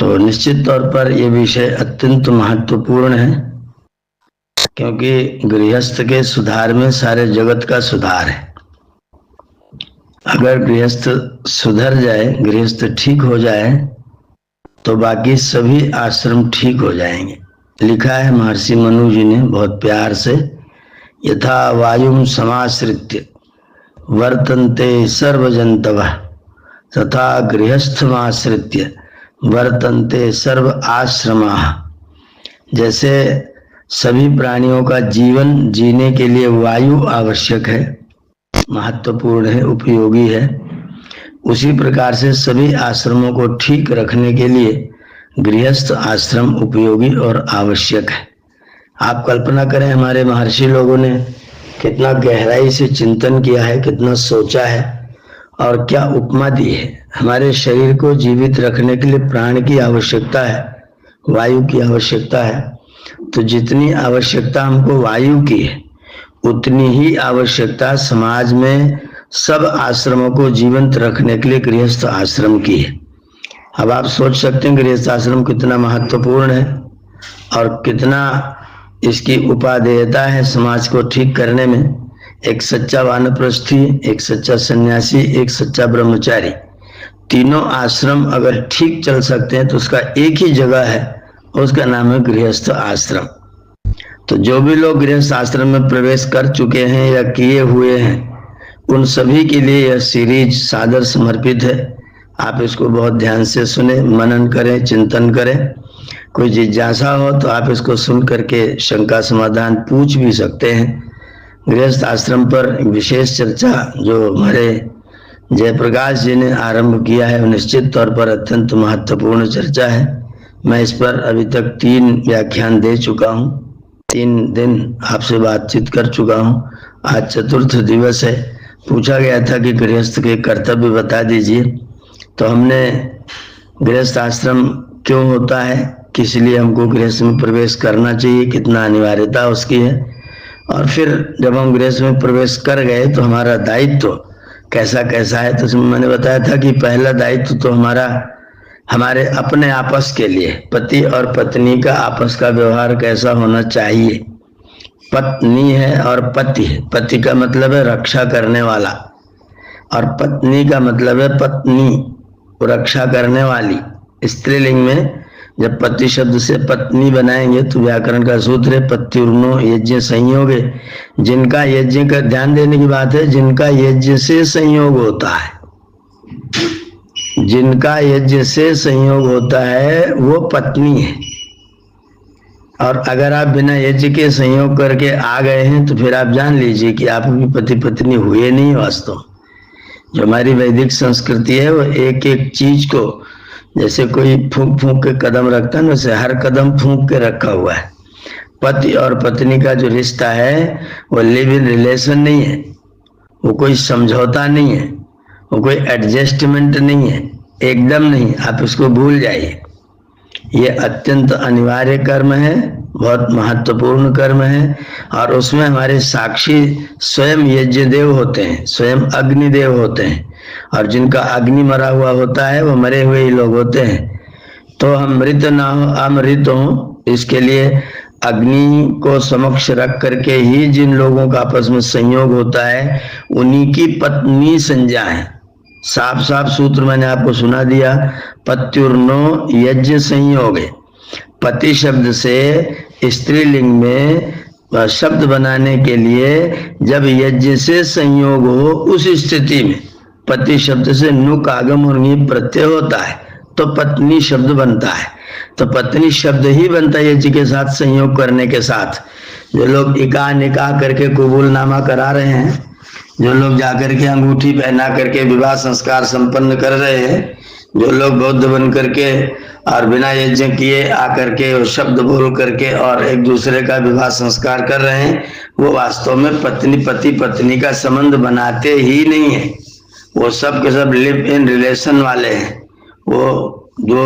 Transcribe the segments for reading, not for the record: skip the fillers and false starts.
तो निश्चित तौर पर यह विषय अत्यंत महत्वपूर्ण है, क्योंकि गृहस्थ के सुधार में सारे जगत का सुधार है। अगर गृहस्थ सुधर जाए, गृहस्थ ठीक हो जाए, तो बाकी सभी आश्रम ठीक हो जाएंगे। लिखा है महर्षि मनु जी ने बहुत प्यार से, यथा वायुं समाश्रित्य वर्तन्ते सर्वजन्तवः तथा गृहस्थमाश्रित्य वर्तन्ते सर्व आश्रमाः। जैसे सभी प्राणियों का जीवन जीने के लिए वायु आवश्यक है, महत्वपूर्ण है, उपयोगी है, उसी प्रकार से सभी आश्रमों को ठीक रखने के लिए गृहस्थ आश्रम उपयोगी और आवश्यक है। आप कल्पना करें, हमारे महर्षि लोगों ने कितना गहराई से चिंतन किया है, कितना सोचा है और क्या उपमा दी है। हमारे शरीर को जीवित रखने के लिए प्राण की आवश्यकता है, वायु की आवश्यकता है। तो जितनी आवश्यकता हमको वायु की है, उतनी ही आवश्यकता समाज में सब आश्रमों को जीवंत रखने के लिए गृहस्थ आश्रम की है। अब आप सोच सकते हैं गृहस्थ आश्रम कितना महत्वपूर्ण है और कितना इसकी उपादेयता है समाज को ठीक करने में। एक सच्चा वानप्रस्थी, एक सच्चा सन्यासी, एक सच्चा ब्रह्मचारी, तीनों आश्रम अगर ठीक चल सकते हैं तो उसका एक ही जगह है, उसका नाम है गृहस्थ आश्रम। तो जो भी लोग गृहस्थ आश्रम में प्रवेश कर चुके हैं या किए हुए हैं, उन सभी के लिए यह सीरीज सादर समर्पित है। आप इसको बहुत ध्यान से सुने, मनन करें, चिंतन करें। कोई जिज्ञासा हो तो आप इसको सुन करके शंका समाधान पूछ भी सकते हैं। गृहस्थ आश्रम पर विशेष चर्चा जो हमारे जयप्रकाश जी ने आरंभ किया है, निश्चित तौर पर अत्यंत महत्वपूर्ण चर्चा है। मैं इस पर अभी तक 3 व्याख्यान दे चुका हूँ, 3 दिन आपसे बातचीत कर चुका हूँ। आज चतुर्थ दिवस है। पूछा गया था कि गृहस्थ के कर्तव्य बता दीजिए, तो हमने गृहस्थ आश्रम क्यों होता है, किस लिए हमको गृहस्थ में प्रवेश करना चाहिए, कितना अनिवार्यता उसकी है, और फिर जब हम गृहस्थ में प्रवेश कर गए तो हमारा दायित्व कैसा कैसा है। तो उसमें मैंने बताया था कि पहला दायित्व तो हमारे अपने आपस के लिए, पति और पत्नी का आपस का व्यवहार कैसा होना चाहिए। पत्नी है और पति है। पति का मतलब है रक्षा करने वाला, और पत्नी का मतलब है पत्नी, रक्षा करने वाली। स्त्रीलिंग में जब पति शब्द से पत्नी बनाएंगे तो व्याकरण का सूत्र है पत्युर्नो यज्ञ संयोगे। जिनका यज्ञ का ध्यान देने की बात है, जिनका यज्ञ से संयोग होता है, जिनका यज्ञ से संयोग होता है वो पत्नी है। और अगर आप बिना यज्ञ के संयोग करके आ गए हैं तो फिर आप जान लीजिए कि आप भी पति पत्नी हुए नहीं। वास्तव जो हमारी वैदिक संस्कृति है वो एक एक चीज को, जैसे कोई फूंक फूंक के कदम रखता है ना, वैसे हर कदम फूंक के रखा हुआ है। पति और पत्नी का जो रिश्ता है वो लिव इन रिलेशन नहीं है, वो कोई समझौता नहीं है, वो कोई एडजस्टमेंट नहीं है, एकदम नहीं। आप इसको भूल जाइए। ये अत्यंत अनिवार्य कर्म है, बहुत महत्वपूर्ण कर्म है, और उसमें हमारे साक्षी स्वयं यज्ञ देव होते हैं, स्वयं अग्निदेव होते हैं, और जिनका अग्नि मरा हुआ होता है वो मरे हुए ही लोग होते हैं। तो हम मृत ना हो, अमृत हो, इसके लिए अग्नि को समक्ष रख करके ही जिन लोगों का आपस में संयोग होता है उन्हीं की पत्नी संज्ञा है। साफ साफ सूत्र मैंने आपको सुना दिया, पत्युर्नो यज्ञ संयोगे। पति शब्द से स्त्रीलिंग में शब्द बनाने के लिए जब यज्ञ से संयोग हो, उस स्थिति में पति शब्द से नुक आगम और नी प्रत्यय होता है तो पत्नी शब्द बनता है। तो पत्नी शब्द ही बनता है यज्ञ के साथ संयोग करने के साथ। जो लोग इका निकाह करके कबूलनामा करा रहे हैं, जो लोग जाकर के अंगूठी पहना करके विवाह संस्कार संपन्न कर रहे हैं, जो लोग बौद्ध बन करके और बिना यज्ञ किए आकर के शब्द बोल करके और एक दूसरे का विवाह संस्कार कर रहे हैं, वो वास्तव में पति पत्नी का संबंध बनाते ही नहीं है। वो सब के सब लिव इन रिलेशन वाले हैं, वो जो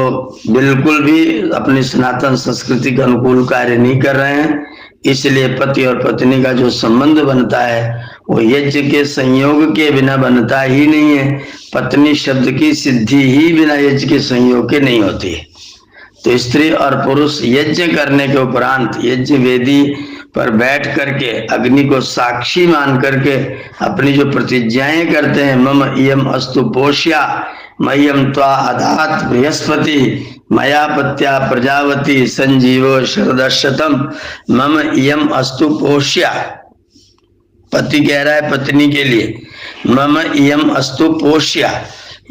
बिल्कुल भी अपनी सनातन संस्कृति के अनुकूल कार्य नहीं कर रहे हैं। इसलिए पति और पत्नी का जो संबंध बनता है वो यज्ञ के संयोग के बिना बनता ही नहीं है। पत्नी शब्द की सिद्धि ही बिना यज्ञ के संयोग के नहीं होती है। तो स्त्री और पुरुष यज्ञ करने के उपरांत यज्ञ वेदी पर बैठ करके अग्नि को साक्षी मान करके अपनी जो प्रतिज्ञाएं करते हैं, मम इयम अस्तु पोष्या मह्यम त्वा अदात बृहस्पति मया पत्या प्रजावती संजीवो शरदशतम मम इयम अस्तु पोष्या। पति कह रहा है पत्नी के लिए, मम इयम अस्तु पोष्या,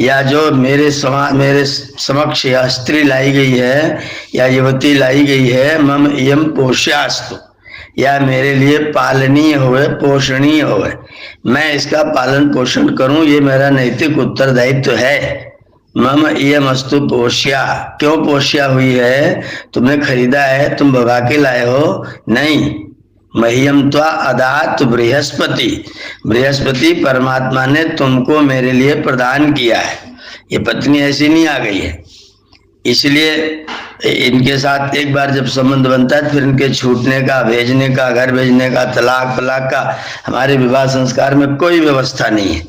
या जो मेरे समक्ष या स्त्री लाई गई है या युवती लाई गई है, मम इयम पोष्यास्तु, या मेरे लिए पालनीय होवे, पोषणीय होवे, मैं इसका पालन पोषण करूं, ये मेरा नैतिक उत्तरदायित्व है। मम इयम अस्तु पोष्या। क्यों पोष्या हुई है? तुमने खरीदा है, तुम भगा के लाए हो? नहीं। मह्यम त्वा अदात बृहस्पति, बृहस्पति परमात्मा ने तुमको मेरे लिए प्रदान किया है। ये पत्नी ऐसी नहीं आ गई है, इसलिए इनके साथ एक बार जब संबंध बनता है फिर इनके छूटने का, भेजने का, घर भेजने का, तलाक पलाक का हमारे विवाह संस्कार में कोई व्यवस्था नहीं है।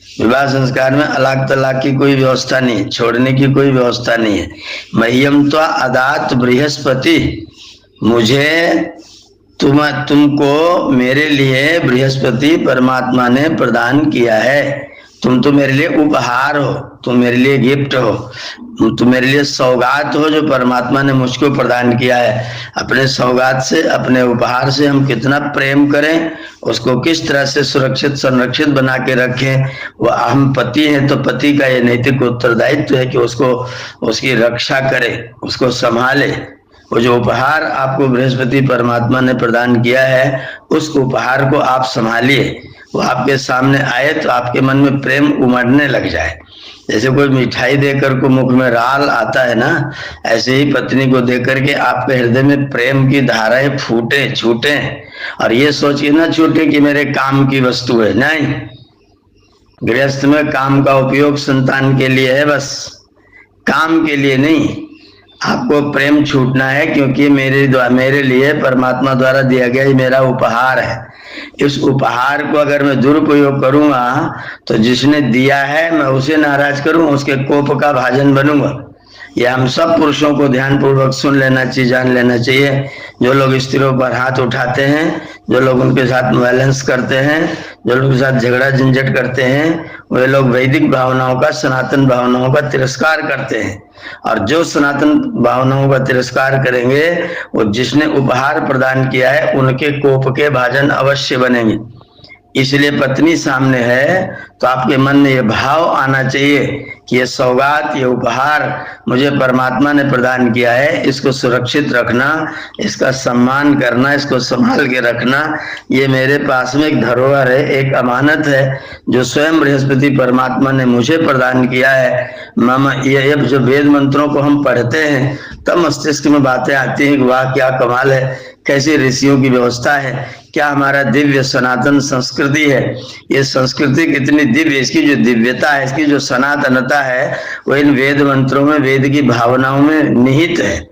विवाह संस्कार में अलाक तलाक की कोई व्यवस्था नहीं, छोड़ने की कोई व्यवस्था नहीं है। मह्यम त्वा अदात बृहस्पति, मुझे तुमको मेरे लिए बृहस्पति परमात्मा ने प्रदान किया है। तुम तो मेरे लिए उपहार हो, तुम मेरे लिए गिफ्ट हो, तुम मेरे लिए सौगात हो जो परमात्मा ने मुझको प्रदान किया है। अपने सौगात से, अपने उपहार से हम कितना प्रेम करें, उसको किस तरह से सुरक्षित संरक्षित बना के रखें। वो हम पति हैं तो पति का ये नैतिक उत्तरदायित्व है कि उसको, उसकी रक्षा करे, उसको संभाले। वो जो उपहार आपको बृहस्पति परमात्मा ने प्रदान किया है, उस उपहार को आप संभालिए। वो आपके सामने आए तो आपके मन में प्रेम उमड़ने लग जाए। जैसे कोई मिठाई देकर को मुख में राल आता है ना, ऐसे ही पत्नी को देकर के आपके हृदय में प्रेम की धाराएं फूटे, छूटे, और ये सोच के ना छूटे कि मेरे काम की वस्तु है। नहीं, गृहस्थ में काम का उपयोग संतान के लिए है, बस काम के लिए नहीं। आपको प्रेम छूटना है क्योंकि मेरे लिए परमात्मा द्वारा दिया गया ये मेरा उपहार है। इस उपहार को अगर मैं दुरुपयोग करूंगा तो जिसने दिया है मैं उसे नाराज करूं, उसके कोप का भाजन बनूंगा। यह हम सब पुरुषों को ध्यान पूर्वक सुन लेना चाहिए, जान लेना चाहिए। जो लोग स्त्रियों पर हाथ उठाते हैं, जो लोग उनके साथ वायलेंस करते हैं, जो लोग उनके साथ झगड़ा झंझट करते हैं, वे लोग वैदिक भावनाओं का, सनातन भावनाओं का तिरस्कार करते हैं। और जो सनातन भावनाओं का तिरस्कार करेंगे, वो जिसने उपहार प्रदान किया है उनके कोप के भाजन अवश्य बनेंगे। इसलिए पत्नी सामने है तो आपके मन में ये भाव आना चाहिए कि ये सौगात, ये उपहार मुझे परमात्मा ने प्रदान किया है, इसको सुरक्षित रखना, इसका सम्मान करना, इसको संभाल के रखना। ये मेरे पास में एक धरोहर है, एक अमानत है जो स्वयं बृहस्पति परमात्मा ने मुझे प्रदान किया है। मम, ये जो वेद मंत्रों को हम पढ़ते हैं तब मस्तिष्क में बातें आती हैं कि वाह क्या कमाल है, कैसे ऋषियों की व्यवस्था है, क्या हमारा दिव्य सनातन संस्कृति है। ये संस्कृति कितनी दिव्य, इसकी जो दिव्यता है, इसकी जो सनातनता है, वो इन वेद मंत्रों में, वेद की भावनाओं में निहित है।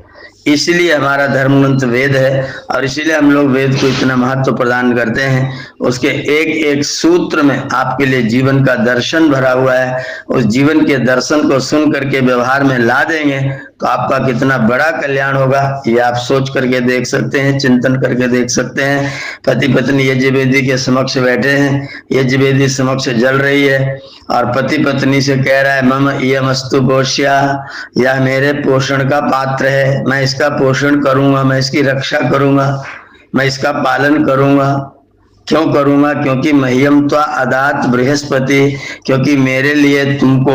इसलिए हमारा धर्म ग्रंथ वेद है और इसीलिए हम लोग वेद को इतना महत्व प्रदान करते हैं। उसके एक एक सूत्र में आपके लिए जीवन का दर्शन भरा हुआ है। उस जीवन के दर्शन को सुन करके व्यवहार में ला देंगे तो आपका कितना बड़ा कल्याण होगा, ये आप सोच करके देख सकते हैं, चिंतन करके देख सकते हैं। पति पत्नी यज्ञ वेदी के समक्ष बैठे हैं, यज्ञ वेदी समक्ष जल रही है और पति पत्नी से कह रहा है मम इयमस्तु पोष्या, या मेरे पोषण का पात्र है, मैं इसका पोषण करूंगा, मैं इसकी रक्षा करूंगा, मैं इसका पालन करूंगा। क्यों करूंगा? क्योंकि मह्यम त्वा अदात बृहस्पति, क्योंकि मेरे लिए तुमको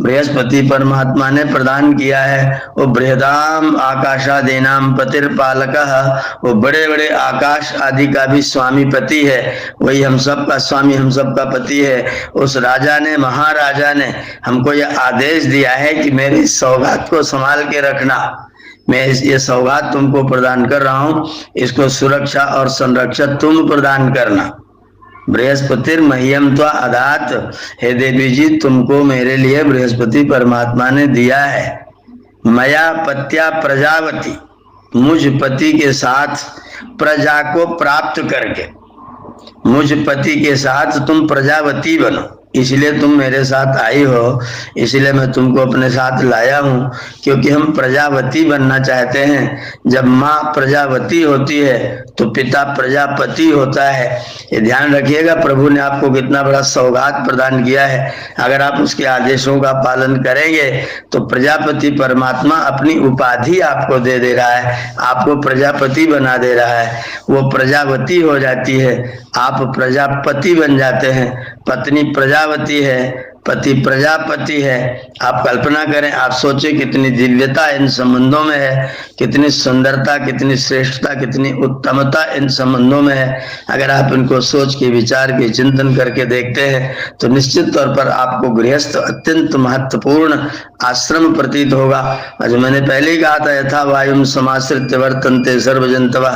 बृहस्पति परमात्मा ने प्रदान किया है। वो बृहदाम आकाशादीनाम पतिर्पालकः, वो बड़े बड़े आकाश आदि का भी स्वामी पति है, वही हम सब का स्वामी, हम सब का पति है। उस राजा ने, महाराजा ने हमको यह आदेश दिया है कि मेरी सौगात को संभाल के रखना। मैं ये सौगात तुमको प्रदान कर रहा हूं, इसको सुरक्षा और संरक्षण तुम प्रदान करना। बृहस्पति मह्यम त्वा अदात, हे देवी जी तुमको मेरे लिए बृहस्पति परमात्मा ने दिया है। मया पत्या प्रजावती, मुझ पति के साथ प्रजा को प्राप्त करके, मुझ पति के साथ तुम प्रजावती बनो। इसलिए तुम मेरे साथ आई हो, इसलिए मैं तुमको अपने साथ लाया हूँ, क्योंकि हम प्रजावती बनना चाहते हैं। जब माँ प्रजावती होती है तो पिता प्रजापति होता है। ये ध्यान रखिएगा, प्रभु ने आपको कितना बड़ा सौगात प्रदान किया है। अगर आप उसके आदेशों का पालन करेंगे तो प्रजापति परमात्मा अपनी उपाधि आपको दे रहा है, आपको प्रजापति बना दे रहा है। वो प्रजावती हो जाती है, आप प्रजापति बन जाते हैं। पत्नी प्रजावती है, पति प्रजापति है। आप कल्पना करें, आप सोचें कितनी दिव्यता इन संबंधों में है, कितनी सुंदरता, कितनी श्रेष्ठता, कितनी उत्तमता इन संबंधों में है। अगर आप इनको सोच के विचार के चिंतन करके देखते हैं तो निश्चित तौर पर आपको गृहस्थ अत्यंत महत्वपूर्ण आश्रम प्रतीत होगा। आज मैंने पहले ही कहा था, यथा वायुम समाश्रित्य वर्तन्ते सर्व जंतवा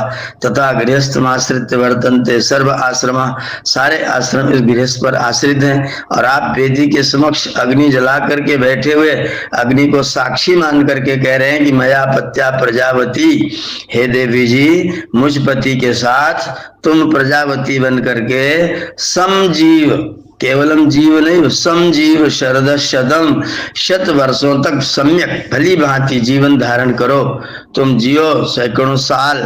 तथा गृहस्थमाश्रित्य वर्तन्ते सर्व आश्रमा। सारे आश्रम इस गृहस्थ पर आश्रित हैं और आप वेदी के समक्ष अग्नि जला करके बैठे हुए अग्नि को साक्षी मान करके कह रहे हैं कि मया पत्या प्रजावती, हे देवी जी मुझ पति के साथ तुम प्रजावती बन करके समजीव, केवलम जीव नहीं, समजीव शरद शतम, 100 वर्षों तक सम्यक भली भांति जीवन धारण करो। तुम जियो सैकड़ों साल,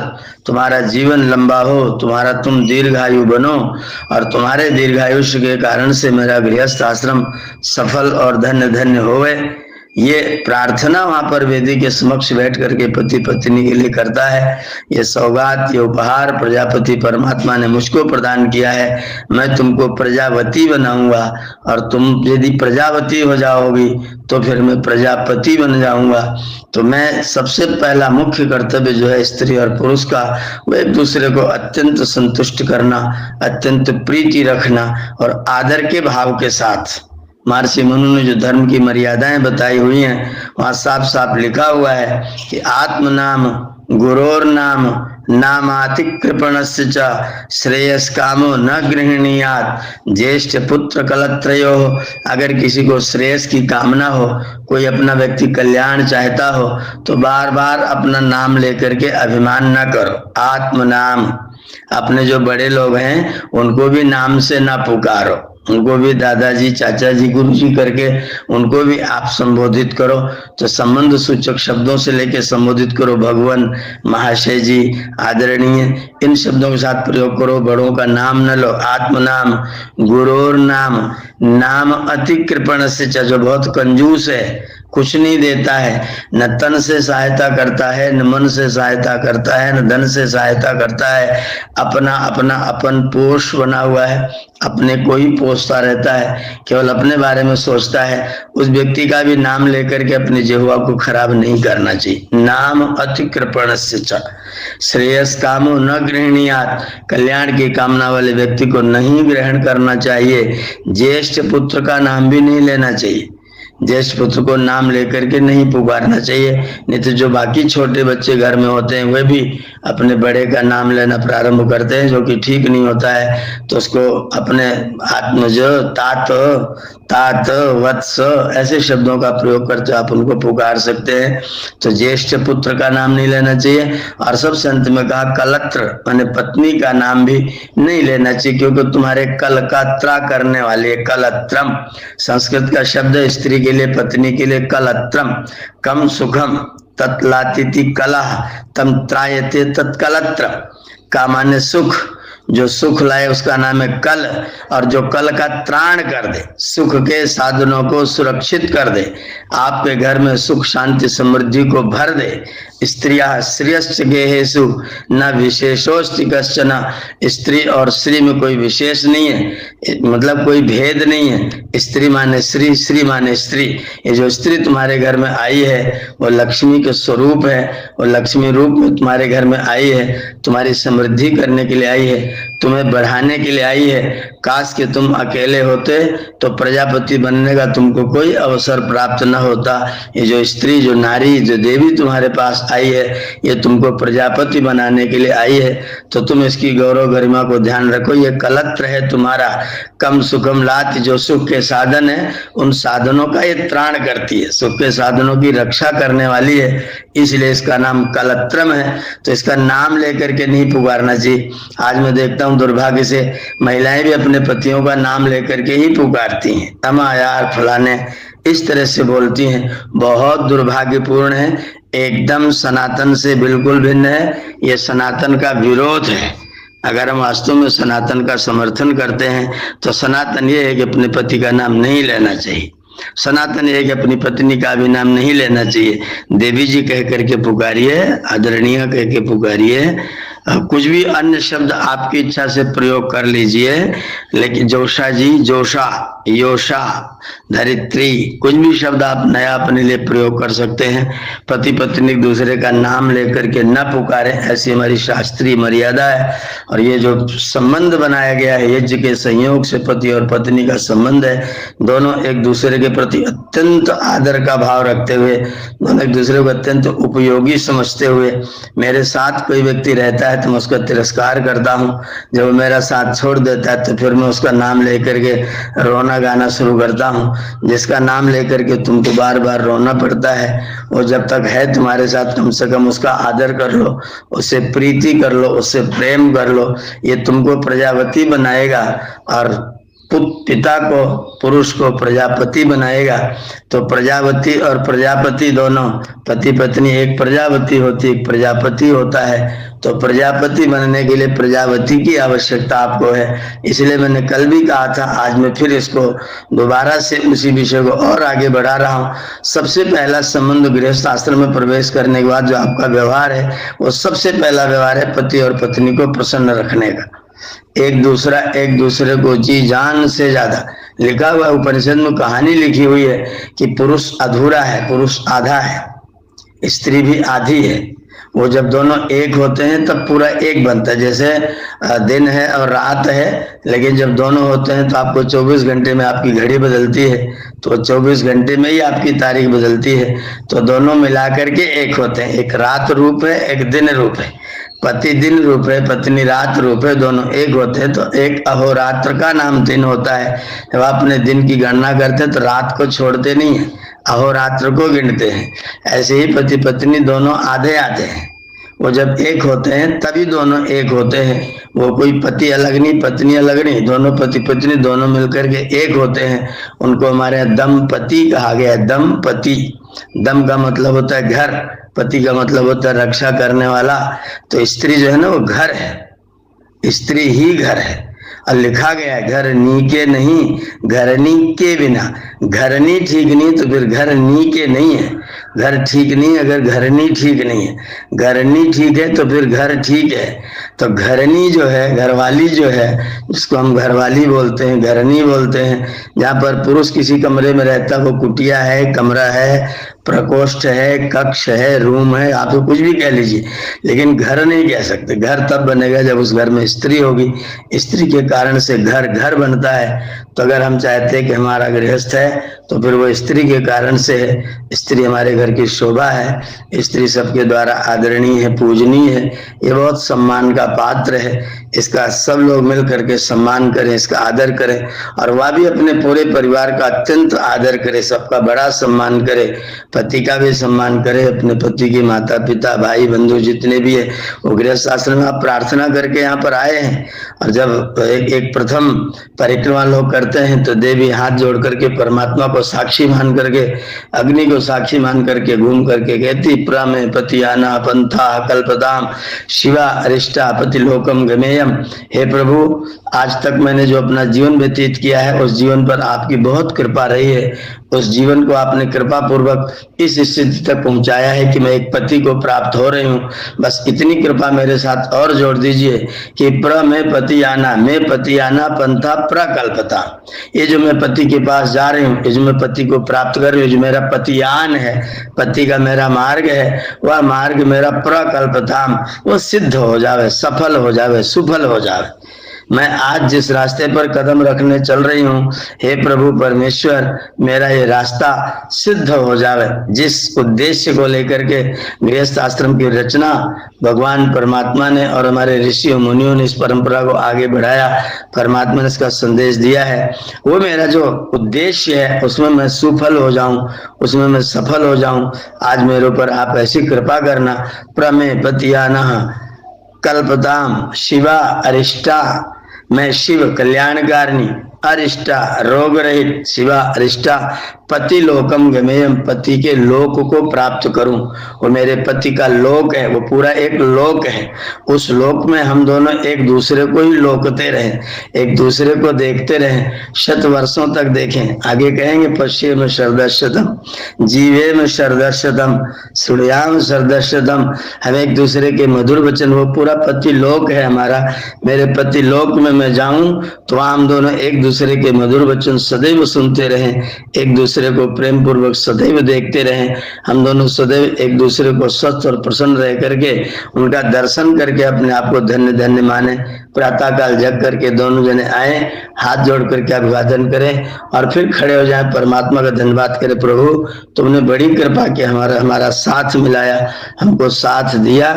तुम्हारा जीवन लंबा हो, तुम दीर्घायु बनो और तुम्हारे दीर्घायुष्य के कारण से मेरा गृहस्थ आश्रम सफल और धन्य धन्य होवे। ये प्रार्थना वहां पर वेदी के समक्ष बैठ करके पति पत्नी के लिए करता है। ये सौगात, ये उपहार प्रजापति परमात्मा ने मुझको प्रदान किया है। मैं तुमको प्रजावती बनाऊंगा और तुम यदि प्रजावती हो जाओगी तो फिर मैं प्रजापति बन जाऊंगा। तो मैं सबसे पहला मुख्य कर्तव्य जो है स्त्री और पुरुष का, वो एक दूसरे को अत्यंत संतुष्ट करना, अत्यंत प्रीति रखना और आदर के भाव के साथ। महर्षि मनु ने जो धर्म की मर्यादाएं बताई हुई हैं वहां साफ साफ लिखा हुआ है कि आत्म नाम गुरोर नाम नामातिकृपणस्य च श्रेयस कामो न गृहणीयात् ज्येष्ठ पुत्र कलत्रयो। अगर किसी को श्रेयस की कामना हो, कोई अपना व्यक्ति कल्याण चाहता हो तो बार बार अपना नाम लेकर के अभिमान न करो। आत्म नाम, अपने जो बड़े लोग हैं उनको भी नाम से ना पुकारो, उनको भी दादाजी, चाचा जी, गुरु जी करके उनको भी आप संबोधित करो। तो संबंध सूचक शब्दों से लेके संबोधित करो, भगवान, महाशय जी, आदरणीय, इन शब्दों के साथ प्रयोग करो। बड़ों का नाम न लो। आत्म नाम गुरोर नाम नाम अतिकृपण से, जो बहुत कंजूस है, कुछ नहीं देता है, न तन से सहायता करता है, न मन से सहायता करता है, न धन से सहायता करता है। अपन पोष बना हुआ है, अपने को ही पोषता रहता है, केवल अपने बारे में सोचता है। उस व्यक्ति का भी नाम लेकर के अपनी जिह्वा को खराब नहीं करना चाहिए। नाम अतिकृपणस्य च श्रेयस कामो न गृहणीयात्, कल्याण की कामना वाले व्यक्ति को नहीं ग्रहण करना चाहिए। ज्येष्ठ पुत्र का नाम भी नहीं लेना चाहिए, ज्येष्ठ पुत्र को नाम लेकर के नहीं पुकारना चाहिए। नहीं तो जो बाकी छोटे बच्चे घर में होते हैं वे भी अपने बड़े का नाम लेना प्रारंभ करते हैं, जो कि ठीक नहीं होता है। तो उसको अपने आत्मज, तात, तात, वत्स, ऐसे शब्दों का प्रयोग करते आप उनको पुकार सकते हैं। तो ज्येष्ठ पुत्र का नाम नहीं लेना चाहिए। और सबसे अंत में कहा कलत्र, माने पत्नी का नाम भी नहीं लेना चाहिए, क्योंकि तुम्हारे कल का त्रा करने वाली है। कलत्रम संस्कृत का शब्द है स्त्री के लिए, पत्नी के लिए। कलत्रम कम सुखम तत्लातिथि कलह तम त्रायते तत्कलत्र। का माने सुख, जो सुख लाए उसका नाम है कल, और जो कल का त्राण कर दे, सुख के साधनों को सुरक्षित कर दे, आपके घर में सुख शांति समृद्धि को भर दे। स्त्रिया श्रेयश्च गेहेषु न विशेषोस्ति कश्चन। स्त्री और श्री में कोई विशेष नहीं है, मतलब कोई भेद नहीं है। स्त्री माने श्री, श्री माने स्त्री। ये जो स्त्री तुम्हारे घर में आई है वो लक्ष्मी के स्वरूप है, वो लक्ष्मी रूप में तुम्हारे घर में आई है, तुम्हारी समृद्धि करने के लिए आई है, तुम्हें बढ़ाने के लिए आई है। काश कि तुम अकेले होते तो प्रजापति बनने का तुमको कोई अवसर प्राप्त न होता। ये जो स्त्री, जो नारी, जो देवी तुम्हारे पास आई है, ये तुमको प्रजापति बनाने के लिए आई है। तो तुम इसकी गौरव गरिमा को ध्यान रखो। ये कलत्र है तुम्हारा। कम सुखम लात, जो सुख के साधन है उन साधनों का ये त्राण करती है, सुख के साधनों की रक्षा करने वाली है, इसलिए इसका नाम कलत्रम है। तो इसका नाम लेकर के नहीं पुकारना चाहिए। आज मैं देखता हूँ दुर्भाग्य से महिलाएं भी अपने अपने पतियों का नाम लेकर के ही पुकारती हैं, अमा यार फलाने, इस तरह से बोलती हैं, बहुत दुर्भाग्यपूर्ण है, एकदम सनातन से बिल्कुल भिन्न है। ये सनातन का विरोध है। अगर हम वास्तव में सनातन का समर्थन करते हैं तो सनातन ये है कि अपने पति का नाम नहीं लेना चाहिए, सनातन ये है कि अपनी पत्नी का भी नाम नहीं लेना चाहिए। देवी जी कह करके पुकारिए, आदरणीय कह के पुकारिए, कुछ भी अन्य शब्द आपकी इच्छा से प्रयोग कर लीजिए, लेकिन जोशा जी, जोशा, योशा, धरित्री, कुछ भी शब्द आप नया अपने लिए प्रयोग कर सकते हैं। पति पत्नी एक दूसरे का नाम लेकर के न पुकारे, ऐसी हमारी शास्त्रीय मर्यादा है। और ये जो संबंध बनाया गया है यज्ञ के संयोग से, पति और पत्नी का संबंध है, दोनों एक दूसरे के प्रति अत्यंत आदर का भाव रखते हुए, दोनों एक दूसरे को अत्यंत उपयोगी समझते हुए, मेरे साथ कोई व्यक्ति रहता है तो मैं उसका तिरस्कार करता हूँ, जब मेरा साथ छोड़ देता है तो फिर मैं उसका नाम लेकर के रोना गाना शुरू करता हूँ। जिसका नाम लेकर के तुमको बार बार रोना पड़ता है, वो जब तक है तुम्हारे साथ कम से कम उसका आदर कर लो, उससे प्रीति कर लो, उससे प्रेम कर लो, ये तुमको प्रजापति बनाएगा और पिता को, पुरुष को प्रजापति बनाएगा। तो प्रजापति और प्रजापति दोनों, पति पत्नी एक प्रजापति होती, एक प्रजापति होता है। तो प्रजापति बनने के लिए प्रजापति की आवश्यकता आपको है। इसलिए मैंने कल भी कहा था, आज मैं फिर इसको दोबारा से उसी विषय को और आगे बढ़ा रहा हूँ। सबसे पहला संबंध गृहस्थ आश्रम में प्रवेश करने के बाद जो आपका व्यवहार है, वो सबसे पहला व्यवहार है पति और पत्नी को प्रसन्न रखने का। एक दूसरे को जी जान से ज्यादा, लिखा हुआ उपनिषद में कहानी लिखी हुई है कि पुरुष अधूरा है, पुरुष आधा है, स्त्री भी आधी है। वो जब दोनों एक होते हैं तब पूरा एक बनता है। जैसे दिन है और रात है, लेकिन जब दोनों होते हैं तो आपको 24 घंटे में आपकी घड़ी बदलती है, तो 24 घंटे में ही आपकी तारीख बदलती है। तो दोनों मिला करके एक होते हैं। एक रात रूप है, एक दिन रूप है। पति दिन रूप है, पत्नी रात रूप है, दोनों एक होते हैं। तो एक अहोरात्र का नाम दिन होता है। जब आप अपने दिन की गणना करते हैं तो रात को छोड़ते नहीं है, अहोरात्र को गिनते हैं। ऐसे ही पति पत्नी दोनों आधे आधे हैं। वो जब एक होते हैं तभी दोनों एक होते हैं। वो कोई पति अलग नहीं, पत्नी अलग नहीं, दोनों पति पत्नी दोनों मिलकर के एक होते हैं। उनको हमारे दंपति कहा गया है। दंपति, दम का मतलब होता है घर, पति का मतलब होता है रक्षा करने वाला। तो स्त्री जो है ना वो घर है, स्त्री ही घर है। और लिखा गया है घर नी के नहीं, घरनी के बिना। घरनी ठीक नहीं तो फिर घर नी के नहीं है। घर ठीक नहीं अगर घरनी ठीक नहीं है, घरनी ठीक है तो फिर घर ठीक है। तो घरनी जो है, घरवाली जो है, जिसको हम घरवाली बोलते हैं, घरनी बोलते हैं, जहाँ पर पुरुष किसी कमरे में रहता है, वो कुटिया है, कमरा है, प्रकोष्ठ है, कक्ष है, रूम है, आप तो कुछ भी कह लीजिए, लेकिन घर नहीं कह सकते। घर तब बनेगा जब उस घर में स्त्री होगी। स्त्री के कारण से घर घर बनता है। तो अगर हम चाहते हैं कि हमारा गृहस्थ है तो फिर वो स्त्री के कारण से है। स्त्री हमारे घर की शोभा है, स्त्री सबके द्वारा आदरणीय है, पूजनीय है, ये बहुत सम्मान का पात्र है। इसका सब लोग मिल करके सम्मान करें, इसका आदर करें, और वह भी अपने पूरे परिवार का अत्यंत आदर करे, सबका बड़ा सम्मान करे, पति का भी सम्मान करे, अपने पति की माता पिता भाई बंधु जितने भी है। वो गृहस्थ आश्रम में आप प्रार्थना करके यहाँ पर आए हैं, और जब एक प्रथम परिक्रमा लोग करते हैं तो देवी हाथ जोड़ करके परमात्मा को साक्षी मान करके, अग्नि को साक्षी मान करके घूम करके कहती, प्रमे पतियाना पंथा कल्पताम शिवा अरिष्टा पतिलोकम गमेयम। हे प्रभु, आज तक मैंने जो अपना जीवन व्यतीत किया है उस जीवन पर आपकी बहुत कृपा रही है। उस जीवन को आपने कृपा पूर्वक इस स्थिति तक पहुंचाया है कि मैं एक पति को प्राप्त हो रही हूँ। बस इतनी कृपा मेरे साथ और जोड़ दीजिए कि प्र में पति आना, मैं पति आना पंथा प्रकल्पता। ये जो मैं पति के पास जा रही हूँ, ये जो मैं पति को प्राप्त कर रही हूँ, जो मेरा पतियान है, पति का मेरा मार्ग है, वह मार्ग मेरा प्रकल्पताम, वो सिद्ध हो जावे, सफल हो जावे, सुफल हो जावे। मैं आज जिस रास्ते पर कदम रखने चल रही हूँ, हे प्रभु परमेश्वर, मेरा ये रास्ता सिद्ध हो जावे। जिस उद्देश्य को लेकर के गृहस्थ आश्रम की रचना भगवान परमात्मा ने और हमारे ऋषियों मुनियों ने इस परंपरा को आगे बढ़ाया, परमात्मा ने इसका संदेश दिया है, वो मेरा जो उद्देश्य है उसमें मैं सुफल हो जाऊं, उसमें मैं सफल हो जाऊं। आज मेरे ऊपर आप ऐसी कृपा करना। प्रमे पतियाना कल्पताम शिवा अरिष्टा मैं शिव कल्याणकारिणी अरिष्टा रोग रहित शिवा अरिष्टा पति लोकम गमेयम, पति के लोक को प्राप्त करूं। वो मेरे पति का लोक है, वो पूरा एक लोक है। उस लोक में हम दोनों एक दूसरे को ही लोकते रहें, एक दूसरे को देखते रहें, शत वर्षों तक देखें। आगे कहेंगे पश्चिम शरदशतम जीवे में शरदशतम सुड़याम शरदशतम, हम एक दूसरे के मधुर वचन, वो पूरा पति लोक है हमारा। मेरे पति लोक में मैं जाऊं तो हम दोनों एक दूसरे के मधुर वचन सदैव सुनते रहें, एक दूसरे को प्रेम पूर्वक सदैव देखते रहें। हम दोनों सदैव एक दूसरे को स्वस्थ और प्रसन्न रह करके उनका दर्शन करके अपने आप को धन्य धन्य माने। प्रातः काल जग करके दोनों जने आए, हाथ जोड़ करके अभिवादन करें और फिर खड़े हो जाएं, परमात्मा का धन्यवाद करें। प्रभु तुमने बड़ी कृपा की, हमारा साथ मिलाया, हमको साथ दिया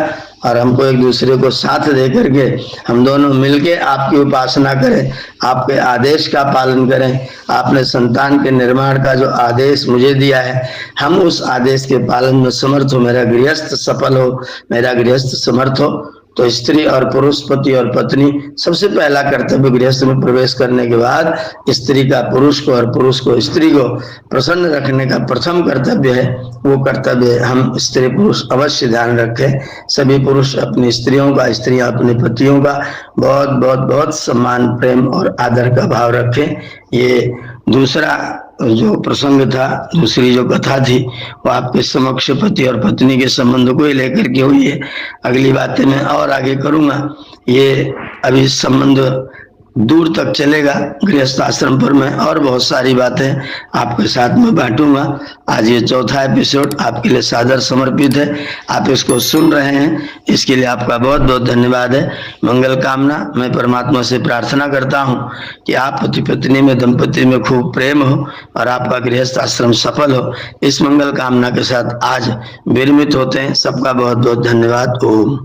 और हमको एक दूसरे को साथ दे करके हम दोनों मिलके आपकी उपासना करें, आपके आदेश का पालन करें। आपने संतान के निर्माण का जो आदेश मुझे दिया है, हम उस आदेश के पालन में समर्थ हो, मेरा गृहस्थ सफल हो, मेरा गृहस्थ समर्थ हो। तो स्त्री और पुरुष, पति और पत्नी, सबसे पहला कर्तव्य गृहस्थ में प्रवेश करने के बाद स्त्री का पुरुष को और पुरुष को स्त्री को प्रसन्न रखने का प्रथम कर्तव्य है। वो कर्तव्य हम स्त्री पुरुष अवश्य ध्यान रखें। सभी पुरुष अपनी स्त्रियों का, स्त्रियां अपने पतियों का बहुत बहुत बहुत सम्मान, प्रेम और आदर का भाव रखें। ये दूसरा जो प्रसंग था, दूसरी जो कथा थी, वो आपके समक्ष पति और पत्नी के संबंध को ही लेकर के हुई है। अगली बातें मैं और आगे करूंगा। ये अभी संबंध दूर तक चलेगा गृहस्थ आश्रम पर। मैं और बहुत सारी बातें आपके साथ में बांटूंगा। आज ये चौथा एपिसोड आपके लिए सादर समर्पित है। आप इसको सुन रहे हैं, इसके लिए आपका बहुत बहुत धन्यवाद है। मंगल कामना। मैं परमात्मा से प्रार्थना करता हूँ कि आप पति पत्नी में, दंपति में खूब प्रेम हो और आपका गृहस्थ आश्रम सफल हो। इस मंगल कामना के साथ आज विरमित होते हैं। सबका बहुत बहुत धन्यवाद। ओम।